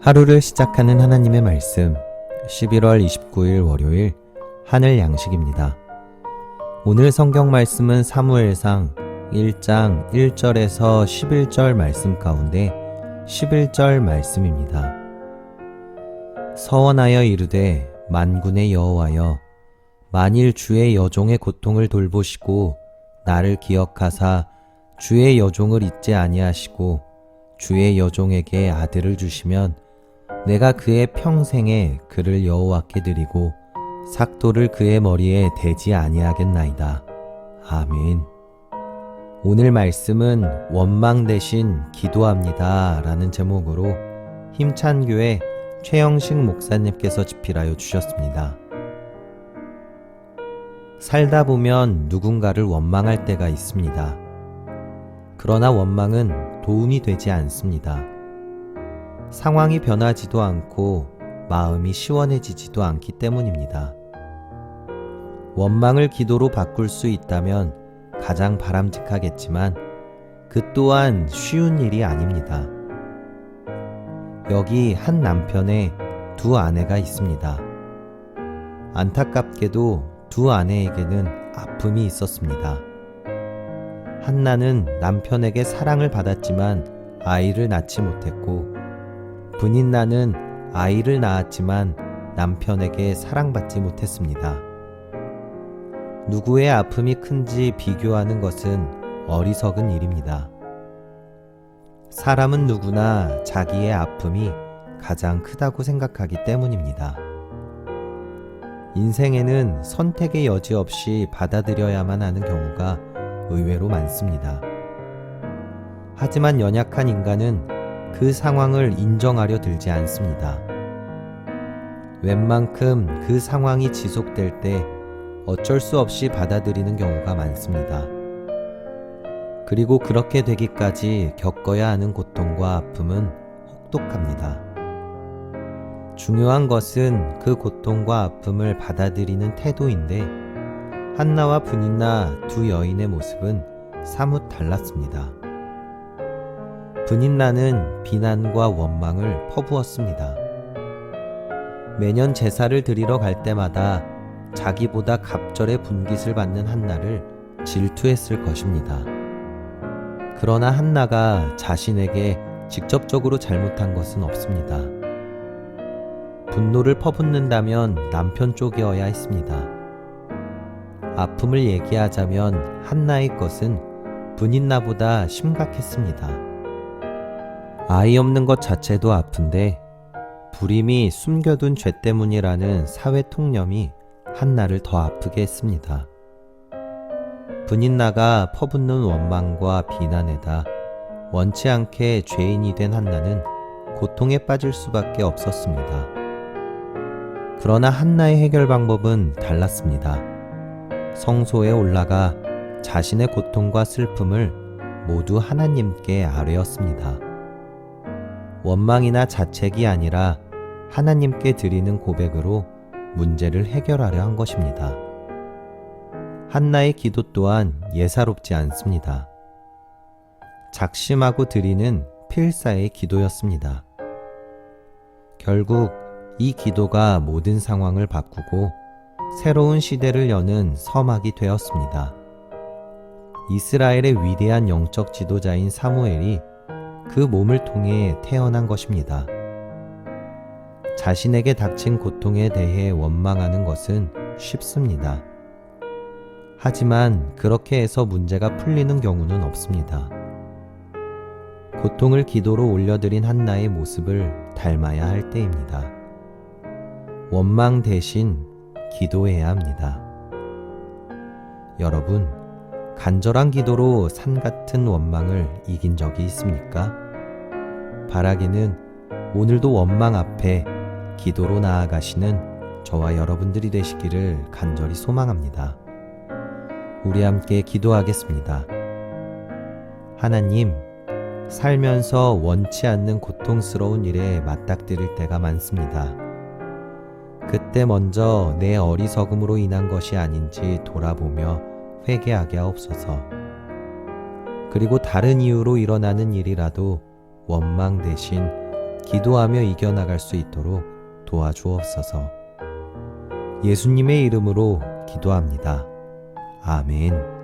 하루를 시작하는 하나님의 말씀 11월 29일 월요일 하늘 양식입니다. 오늘 성경 말씀은 사무엘상 1장 1절에서 11절 말씀 가운데 11절 말씀입니다. 서원하여 이르되 만군의 여호와여 만일 주의 여종의 고통을 돌보시고 나를 기억하사 주의 여종을 잊지 아니하시고 주의 여종에게 아들을 주시면 내가 그의 평생에 그를 여호와께 드리고 삭도를 그의 머리에 대지 아니하겠나이다. 아멘. 오늘 말씀은 원망 대신 기도합니다 라는 제목으로 힘찬교회 최영식 목사님께서 집필하여 주셨습니다. 살다 보면 누군가를 원망할 때가 있습니다. 그러나 원망은 도움이 되지 않습니다. 상황이 변하지도 않고 마음이 시원해지지도 않기 때문입니다. 원망을 기도로 바꿀 수 있다면 가장 바람직하겠지만 그 또한 쉬운 일이 아닙니다. 여기 한 남편의 두 아내가 있습니다. 안타깝게도 두 아내에게는 아픔이 있었습니다. 한나는 남편에게 사랑을 받았지만 아이를 낳지 못했고 분인나는 아이를 낳았지만 남편에게 사랑받지 못했습니다. 누구의 아픔이 큰지 비교하는 것은 어리석은 일입니다. 사람은 누구나 자기의 아픔이 가장 크다고 생각하기 때문입니다. 인생에는 선택의 여지 없이 받아들여야만 하는 경우가 의외로 많습니다. 하지만 연약한 인간은 그 상황을 인정하려 들지 않습니다. 웬만큼 그 상황이 지속될 때 어쩔 수 없이 받아들이는 경우가 많습니다. 그리고 그렇게 되기까지 겪어야 하는 고통과 아픔은 혹독합니다. 중요한 것은 그 고통과 아픔을 받아들이는 태도인데 한나와 분인나 두 여인의 모습은 사뭇 달랐습니다. 분인나는 비난과 원망을 퍼부었습니다. 매년 제사를 드리러 갈 때마다 자기보다 갑절의 분깃을 받는 한나를 질투했을 것입니다. 그러나 한나가 자신에게 직접적으로 잘못한 것은 없습니다. 분노를 퍼붓는다면 남편 쪽이어야 했습니다. 아픔을 얘기하자면 한나의 것은 분인나보다 심각했습니다. 아이 없는 것 자체도 아픈데 불임이 숨겨둔 죄 때문이라는 사회 통념이 한나를 더 아프게 했습니다. 분인나가 퍼붓는 원망과 비난에다 원치 않게 죄인이 된 한나는 고통에 빠질 수밖에 없었습니다. 그러나 한나의 해결 방법은 달랐습니다. 성소에 올라가 자신의 고통과 슬픔을 모두 하나님께 아뢰었습니다. 원망이나 자책이 아니라 하나님께 드리는 고백으로 문제를 해결하려 한 것입니다. 한나의 기도 또한 예사롭지 않습니다. 작심하고 드리는 필사의 기도였습니다. 결국 이 기도가 모든 상황을 바꾸고 새로운 시대를 여는 서막이 되었습니다. 이스라엘의 위대한 영적 지도자인 사무엘이 그 몸을 통해 태어난 것입니다. 자신에게 닥친 고통에 대해 원망하는 것은 쉽습니다. 하지만 그렇게 해서 문제가 풀리는 경우는 없습니다. 고통을 기도로 올려드린 한나의 모습을 닮아야 할 때입니다. 원망 대신 기도해야 합니다. 여러분, 간절한 기도로 산 같은 원망을 이긴 적이 있습니까? 바라기는 오늘도 원망 앞에 기도로 나아가시는 저와 여러분들이 되시기를 간절히 소망합니다. 우리 함께 기도하겠습니다. 하나님, 살면서 원치 않는 고통스러운 일에 맞닥뜨릴 때가 많습니다. 그때 먼저 내 어리석음으로 인한 것이 아닌지 돌아보며 회개하게 하옵소서. 그리고 다른 이유로 일어나는 일이라도 원망 대신 기도하며 이겨나갈 수 있도록 도와주옵소서. 예수님의 이름으로 기도합니다. 아멘.